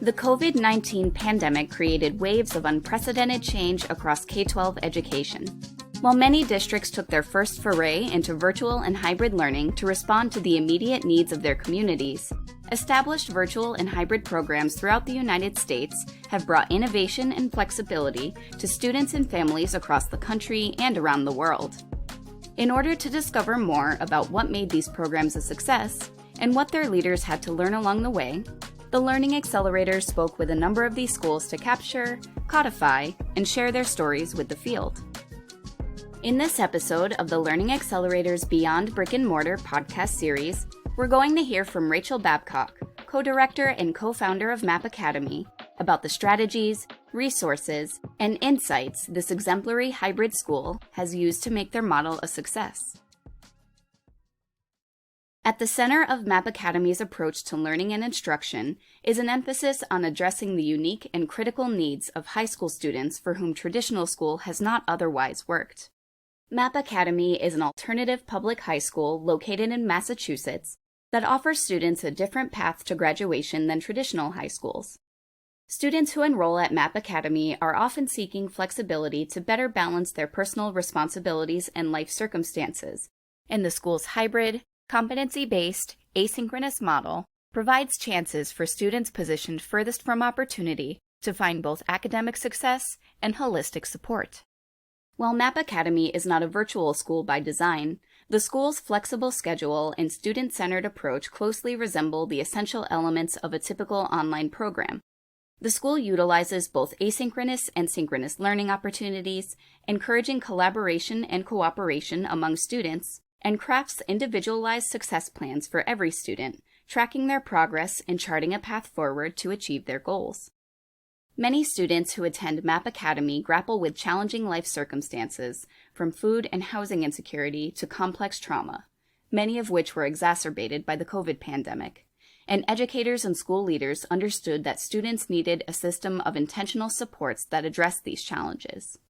The COVID-19 pandemic created waves of unprecedented change across K-12 education. While many districts took their first foray into virtual and hybrid learning to respond to the immediate needs of their communities, established virtual and hybrid programs throughout the United States have brought innovation and flexibility to students and families across the country and around the world. In order to discover more about what made these programs a success and what their leaders had to learn along the way, the Learning Accelerators spoke with a number of these schools to capture, codify, and share their stories with the field. In this episode of the Learning Accelerators Beyond Brick and Mortar podcast series, we're going to hear from Rachel Babcock, co-director and co-founder of Map Academy, about the strategies, resources, and insights this exemplary hybrid school has used to make their model a success. At the center of Map Academy's approach to learning and instruction is an emphasis on addressing the unique and critical needs of high school students for whom traditional school has not otherwise worked. Map Academy is an alternative public high school located in Massachusetts that offers students a different path to graduation than traditional high schools. Students who enroll at Map Academy are often seeking flexibility to better balance their personal responsibilities and life circumstances, and the school's hybrid, competency-based, asynchronous model provides chances for students positioned furthest from opportunity to find both academic success and holistic support. While Map Academy is not a virtual school by design, the school's flexible schedule and student-centered approach closely resemble the essential elements of a typical online program. The school utilizes both asynchronous and synchronous learning opportunities, encouraging collaboration and cooperation among students, and crafts individualized success plans for every student, tracking their progress and charting a path forward to achieve their goals. Many students who attend Map Academy grapple with challenging life circumstances, from food and housing insecurity to complex trauma, many of which were exacerbated by the COVID pandemic, and educators and school leaders understood that students needed a system of intentional supports that addressed these challenges.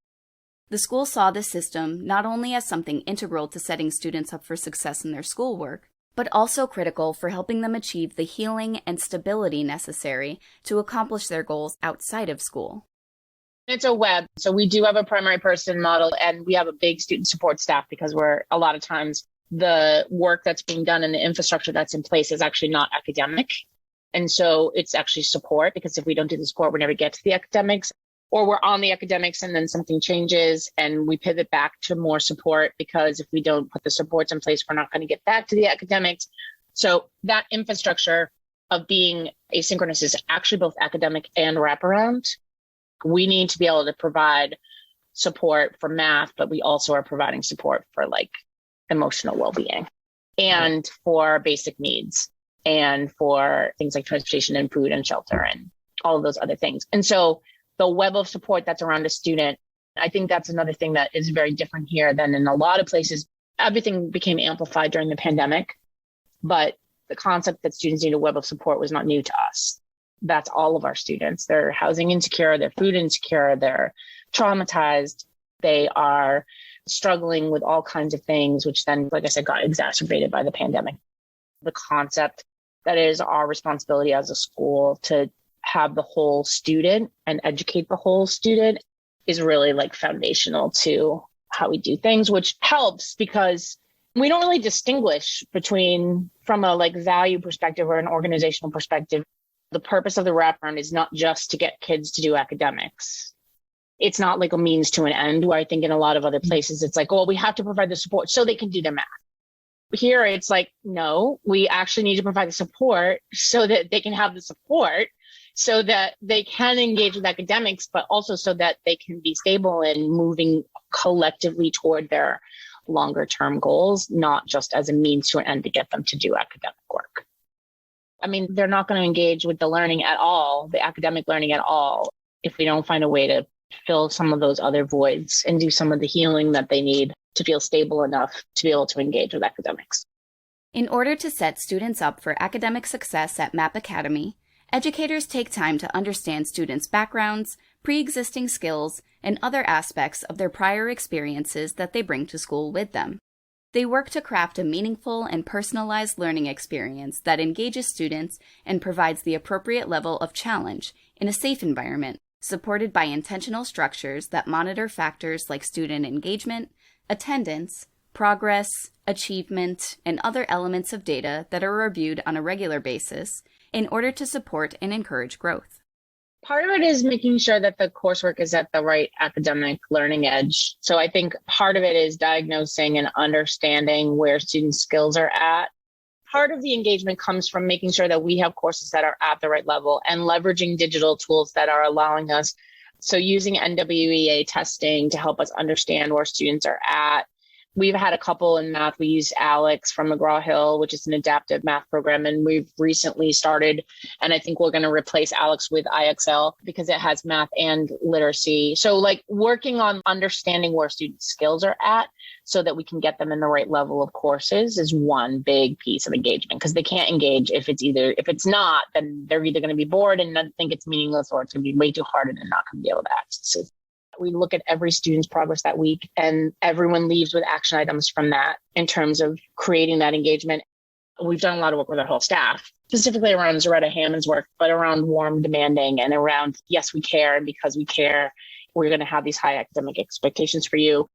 The school saw this system not only as something integral to setting students up for success in their schoolwork, but also critical for helping them achieve the healing and stability necessary to accomplish their goals outside of school. It's a web. So we do have a primary person model, and we have a big student support staff because a lot of times the work that's being done and the infrastructure that's in place is actually not academic. And so it's actually support, because if we don't do the support, we never get to the academics. Or we're on the academics and then something changes and we pivot back to more support, because if we don't put the supports in place, we're not going to get back to the academics. So that infrastructure of being asynchronous is actually both academic and wraparound. We need to be able to provide support for math, but we also are providing support for emotional well-being and for basic needs and for things like transportation and food and shelter and all of those other things. And so the web of support that's around a student, I think that's another thing that is very different here than in a lot of places. Everything became amplified during the pandemic, but the concept that students need a web of support was not new to us. That's all of our students. They're housing insecure, they're food insecure, they're traumatized, they are struggling with all kinds of things, which then, like I said, got exacerbated by the pandemic. The concept that it is our responsibility as a school to have the whole student and educate the whole student is really foundational to how we do things, which helps because we don't really distinguish between, from a value perspective or an organizational perspective. The purpose of the wraparound is not just to get kids to do academics. It's not a means to an end, where I think in a lot of other places, it's we have to provide the support so they can do their math. Here, it's no, we actually need to provide the support so that they can have the support, so that they can engage with academics, but also so that they can be stable and moving collectively toward their longer term goals, not just as a means to an end to get them to do academic work. I mean, they're not going to engage with the learning at all, the academic learning at all, if we don't find a way to fill some of those other voids and do some of the healing that they need to feel stable enough to be able to engage with academics. In order to set students up for academic success at Map Academy, educators take time to understand students' backgrounds, pre-existing skills, and other aspects of their prior experiences that they bring to school with them. They work to craft a meaningful and personalized learning experience that engages students and provides the appropriate level of challenge in a safe environment, supported by intentional structures that monitor factors like student engagement, attendance, progress, achievement, and other elements of data that are reviewed on a regular basis in order to support and encourage growth. Part of it is making sure that the coursework is at the right academic learning edge. So I think part of it is diagnosing and understanding where student skills are at. Part of the engagement comes from making sure that we have courses that are at the right level and leveraging digital tools that are allowing us. So using NWEA testing to help us understand where students are at. We've had a couple in math. We use Alex from McGraw-Hill, which is an adaptive math program. And we've recently started, and I think we're going to replace Alex with IXL because it has math and literacy. So like working on understanding where student skills are at so that we can get them in the right level of courses is one big piece of engagement, because they can't engage if it's not, then they're either going to be bored and think it's meaningless, or it's going to be way too hard and they're not going to be able to access it. We look at every student's progress that week, and everyone leaves with action items from that in terms of creating that engagement. We've done a lot of work with our whole staff, specifically around Zaretta Hammond's work, but around warm demanding and around, yes, we care. And because we care, we're going to have these high academic expectations for you.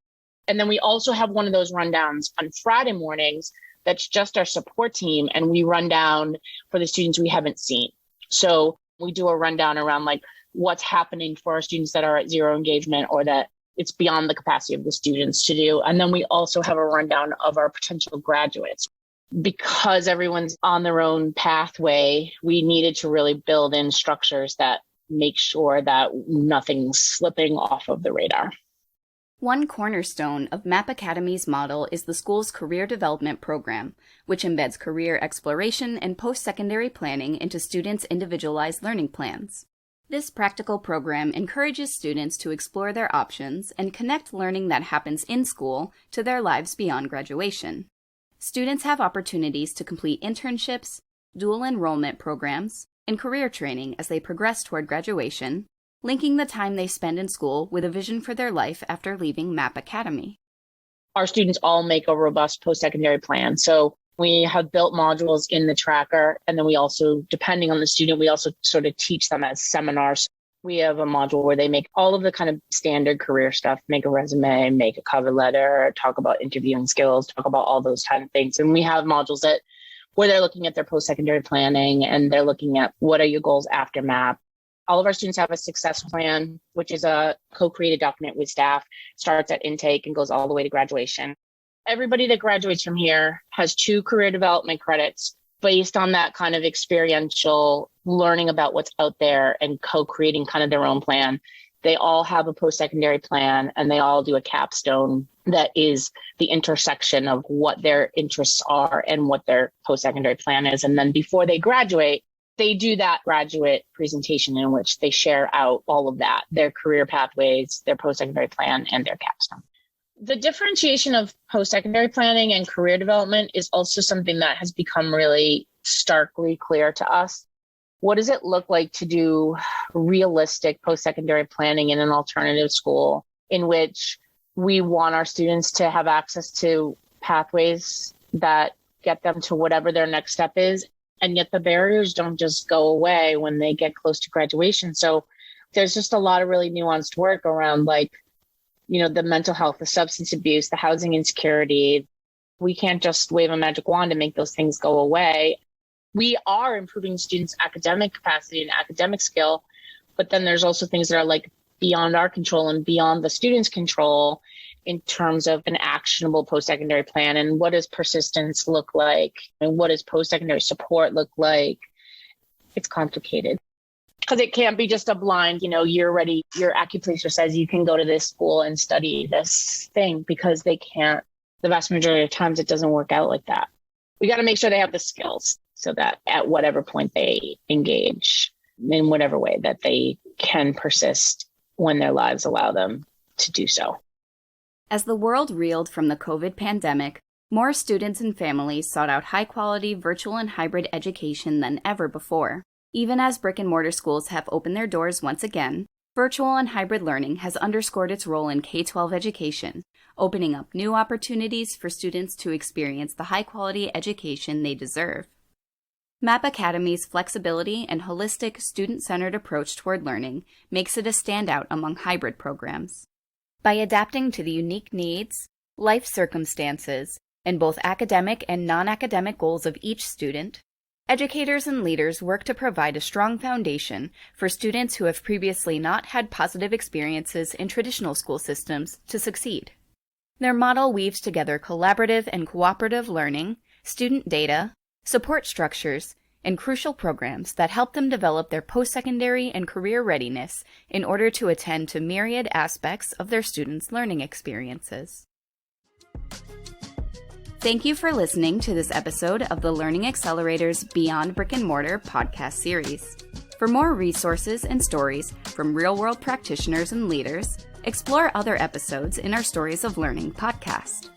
And then we also have one of those rundowns on Friday mornings that's just our support team. And we run down for the students we haven't seen. So we do a rundown around like what's happening for our students that are at zero engagement or that it's beyond the capacity of the students to do. And then we also have a rundown of our potential graduates. Because everyone's on their own pathway, we needed to really build in structures that make sure that nothing's slipping off of the radar. One cornerstone of Map Academy's model is the school's career development program, which embeds career exploration and post-secondary planning into students' individualized learning plans. This practical program encourages students to explore their options and connect learning that happens in school to their lives beyond graduation. Students have opportunities to complete internships, dual enrollment programs, and career training as they progress toward graduation, linking the time they spend in school with a vision for their life after leaving Map Academy. Our students all make a robust post-secondary plan. So we have built modules in the tracker, and then we also, depending on the student, we also sort of teach them as seminars. We have a module where they make all of the kind of standard career stuff, make a resume, make a cover letter, talk about interviewing skills, talk about all those kind of things. And we have modules where they're looking at their post-secondary planning and they're looking at what are your goals after MAP. All of our students have a success plan, which is a co-created document with staff, starts at intake and goes all the way to graduation. Everybody that graduates from here has 2 career development credits based on that kind of experiential learning about what's out there and co-creating kind of their own plan. They all have a post-secondary plan and they all do a capstone that is the intersection of what their interests are and what their post-secondary plan is. And then before they graduate, they do that graduate presentation in which they share out all of that, their career pathways, their post-secondary plan, and their capstone. The differentiation of post-secondary planning and career development is also something that has become really starkly clear to us. What does it look like to do realistic post-secondary planning in an alternative school in which we want our students to have access to pathways that get them to whatever their next step is? And yet the barriers don't just go away when they get close to graduation. So there's just a lot of really nuanced work around the mental health, the substance abuse, the housing insecurity. We can't just wave a magic wand and make those things go away. We are improving students' academic capacity and academic skill, but then there's also things that are beyond our control and beyond the student's control in terms of an actionable post-secondary plan. And what does persistence look like? And what does post-secondary support look like? It's complicated. Because it can't be just a blind, you're ready. Your acupuncturist says you can go to this school and study this thing, because they can't. The vast majority of times it doesn't work out like that. We got to make sure they have the skills so that at whatever point they engage in whatever way that they can persist when their lives allow them to do so. As the world reeled from the COVID pandemic, more students and families sought out high-quality virtual and hybrid education than ever before. Even as brick-and-mortar schools have opened their doors once again, Virtual and hybrid learning has underscored its role in K-12 education, opening up new opportunities for students to experience the high-quality education they deserve. Map Academy's flexibility and holistic, student-centered approach toward learning makes it a standout among hybrid programs. By adapting to the unique needs, life circumstances, and both academic and non-academic goals of each student, educators and leaders work to provide a strong foundation for students who have previously not had positive experiences in traditional school systems to succeed. Their model weaves together collaborative and cooperative learning, student data, support structures, and crucial programs that help them develop their postsecondary and career readiness in order to attend to myriad aspects of their students' learning experiences. Thank you for listening to this episode of the Learning Accelerator's Beyond Brick and Mortar podcast series. For more resources and stories from real-world practitioners and leaders, explore other episodes in our Stories of Learning podcast.